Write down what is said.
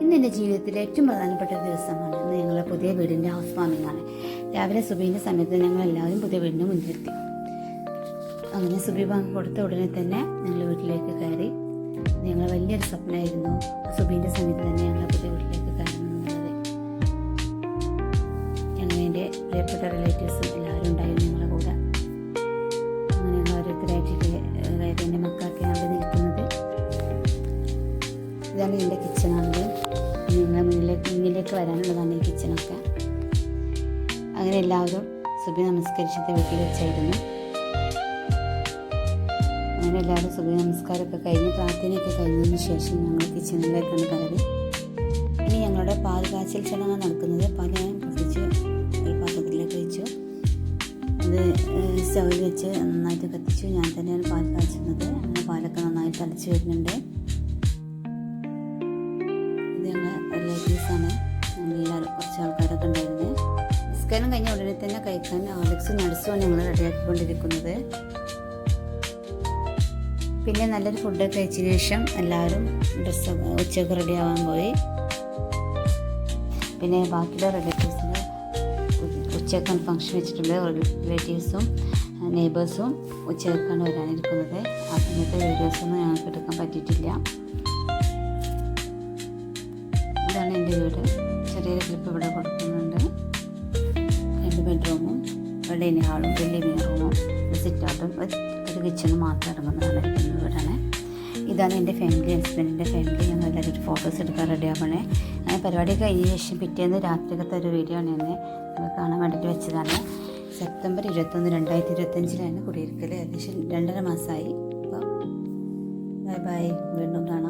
ഇന്ന് എൻ്റെ ജീവിതത്തിലെ ഏറ്റവും പ്രധാനപ്പെട്ട ഒരു ദിവസമാണ്. ഇന്ന് ഞങ്ങളുടെ പുതിയ വീടിൻ്റെ ഹൗസ് വാമിംഗ് ആണ്. രാവിലെ സുബീൻ്റെ സമയത്ത് ഞങ്ങളെല്ലാവരും പുതിയ വീടിന് മുന്നിലെത്തി. അങ്ങനെ സുബി ബാങ്ക് കൊടുത്ത ഉടനെ തന്നെ ഞങ്ങൾ വീട്ടിലേക്ക് കയറി. ഞങ്ങൾ വലിയൊരു സ്വപ്നമായിരുന്നു സുബീൻ്റെ സമയത്ത് തന്നെ ഞങ്ങളെ പുതിയ വീട്ടിലേക്ക് കയറണം എന്നുള്ളത്. ഞങ്ങൾ എൻ്റെ പ്രിയപ്പെട്ട റിലേറ്റീവ്സും എല്ലാവരും ഉണ്ടായിരുന്നു ഞങ്ങളുടെ കൂടെ. അങ്ങനെ ഞങ്ങൾ ഓരോരുത്തരായിട്ട് അതായത് എൻ്റെ മക്കളൊക്കെയാണ് അവിടെ നിൽക്കുന്നത്. ഇതാണ് എൻ്റെ കിച്ചണാണത്. നിങ്ങളുടെ മുന്നിലേക്ക് വരാനുള്ളതാണ് ഈ കിച്ചണൊക്കെ. അങ്ങനെ എല്ലാവരും സുബി നമസ്കരിച്ചിട്ട് വീട്ടിൽ വെച്ചായിരുന്നു. അങ്ങനെ എല്ലാവരും സുബി നമസ്കാരമൊക്കെ കഴിഞ്ഞ് പ്രാർത്ഥനയൊക്കെ കഴിഞ്ഞതിന് ശേഷം ഞങ്ങൾ കിച്ചണിലേക്കാണ് കയറി. ഇനി ഞങ്ങളുടെ പാൽ കാച്ചൽ ചടങ്ങ് നടക്കുന്നത്. പാൽ ഞാൻ കത്തിച്ച് ഒരു പാത്രത്തിലേക്ക് വെച്ചു. അത് സ്റ്റൗവിൽ വെച്ച് നന്നായിട്ട് കത്തിച്ചു. ഞാൻ തന്നെയാണ് പാൽ കാച്ചുന്നത്. അങ്ങനെ പാലൊക്കെ നന്നായിട്ട് അടിച്ചു വരുന്നുണ്ട്. റിലേറ്റീവ്സാണ്. എല്ലാവരും കുറച്ച് ആൾക്കാരൊക്കെ ഉണ്ടായിരുന്നത്. നിസ്കാരം കഴിഞ്ഞ ഉടനെ തന്നെ കഴിക്കാൻ ആലക്സും നട്സുമാണ് ഞങ്ങൾ റെഡിയാക്കിക്കൊണ്ടിരിക്കുന്നത്. പിന്നെ നല്ലൊരു ഫുഡൊക്കെ കഴിച്ചതിന് ശേഷം എല്ലാവരും ഉച്ചയ്ക്ക് റെഡി ആവാൻ പോയി. പിന്നെ ബാക്കിയുള്ള റിലേറ്റീവ്സിന് ഉച്ചയ്ക്കാണ് ഫംഗ്ഷൻ വെച്ചിട്ടുണ്ട്. റിലേറ്റീവ്സും നെയ്ബേഴ്സും ഉച്ചയ്ക്കാണ് വരാനിരിക്കുന്നത്. ആ സമയത്തെ വീഡിയോസൊന്നും ഞങ്ങൾക്ക് എടുക്കാൻ പറ്റിയിട്ടില്ല. ഇതാണ് എൻ്റെ വീട്. ചെറിയൊരു ക്ലിപ്പ് ഇവിടെ കൊടുക്കുന്നുണ്ട്. 2 ബെഡ്റൂമും ഡൈനിങ് ഹാളും വലിയ ലിവിങ് റൂമും സിറ്റ് ഔട്ടും ഒരു കിച്ചണും മാത്രം ഇറങ്ങുന്നതാണ് ഇരിക്കുന്ന വീടാണ്. ഇതാണ് എൻ്റെ ഫാമിലി, ഹസ്ബൻഡിൻ്റെ ഫാമിലി. ഞങ്ങൾ എല്ലാവരും ഒരു ഫോട്ടോസ് എടുക്കാൻ റെഡിയാവണേ. അങ്ങനെ പരിപാടി കഴിഞ്ഞ ശേഷം പിറ്റേന്ന് രാത്രിക്കത്തെ ഒരു വീഡിയോ ആണ് എന്നെ നിങ്ങൾ കാണാൻ വേണ്ടിയിട്ട് വെച്ചതാണ്. സെപ്റ്റംബർ 21, 2025 കുടിയിരിക്കൽ. ഏകദേശം 2.5 മാസമായി. അപ്പോൾ ബൈ ബൈ, വീണ്ടും കാണാം.